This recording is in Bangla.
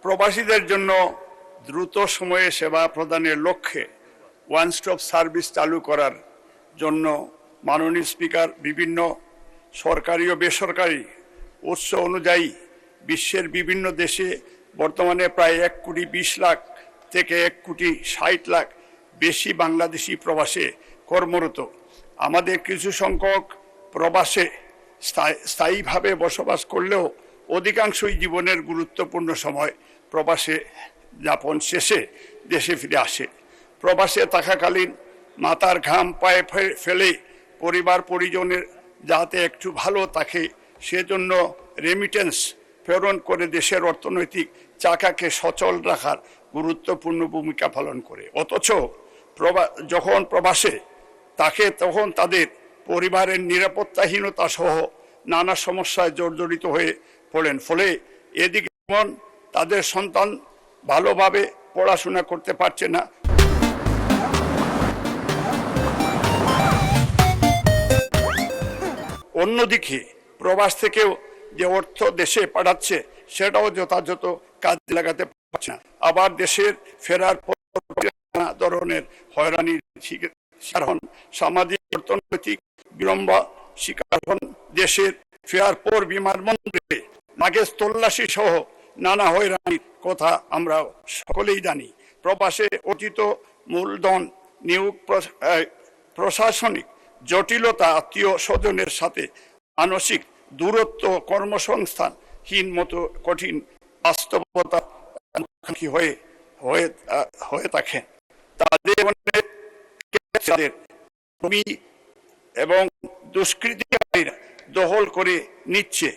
প্রবাসীদের জন্য দ্রুত সময়ে সেবা প্রদানের লক্ষ্যে ওয়ান স্টপ সার্ভিস চালু করার জন্য মাননীয় স্পিকার বিভিন্ন সরকারি ও বেসরকারি উৎস অনুযায়ী বিশ্বের বিভিন্ন দেশে বর্তমানে প্রায় 1,20,00,000 থেকে 1,60,00,000 বেশি বাংলাদেশি প্রবাসে কর্মরত। আমাদের কিছু সংখ্যক প্রবাসে স্থায়ীভাবে বসবাস করলেও অধিকাংশই জীবনের গুরুত্বপূর্ণ সময় প্রবাসে যাপন শেষে দেশে ফিরে আসে। প্রবাসে থাকাকালীন মাথার ঘাম পায়ে ফেলে পরিবার পরিজনের যাতে একটু ভালো থাকে সেজন্য রেমিটেন্স প্রেরণ করে দেশের অর্থনৈতিক চাকাকে সচল রাখার গুরুত্বপূর্ণ ভূমিকা পালন করে। অথচ যখন প্রবাসে থাকে তখন তাদের পরিবারের নিরাপত্তাহীনতা সহ নানা সমস্যায় জর্জরিত হয়ে পড়েন। ফলে এদিকে যেমন তাদের সন্তান ভালোভাবে পড়াশোনা করতে পারছে না, অন্যদিকে প্রবাস থেকেও যে অর্থ দেশে পাঠাচ্ছে সেটাও যথাযথ কাজে লাগাতে পারছে না। আবার দেশের ফেরার পর নানা ধরনের হয়রানির শিকার হন, সামাজিক অর্থনৈতিক বিড়ম্ব শিকার হন। দেশের ফেরার পর বিমানবন্দরে লাগেজ তল্লাশি সহ নানা হয়রানির কথা আমরা সকলেই জানি। প্রবাসে অর্জিত মূলধন নিয়োগ, প্রশাসনিক জটিলতা, আত্মীয় স্বজনের সাথে মানসিক দূরত্ব, কর্মসংস্থানহীন মতো কঠিন বাস্তবতা মুখোমুখি হয়ে থাকে। তাদের ভূমি এবং দুষ্কৃতিকারীরা দখল করে নিচ্ছে।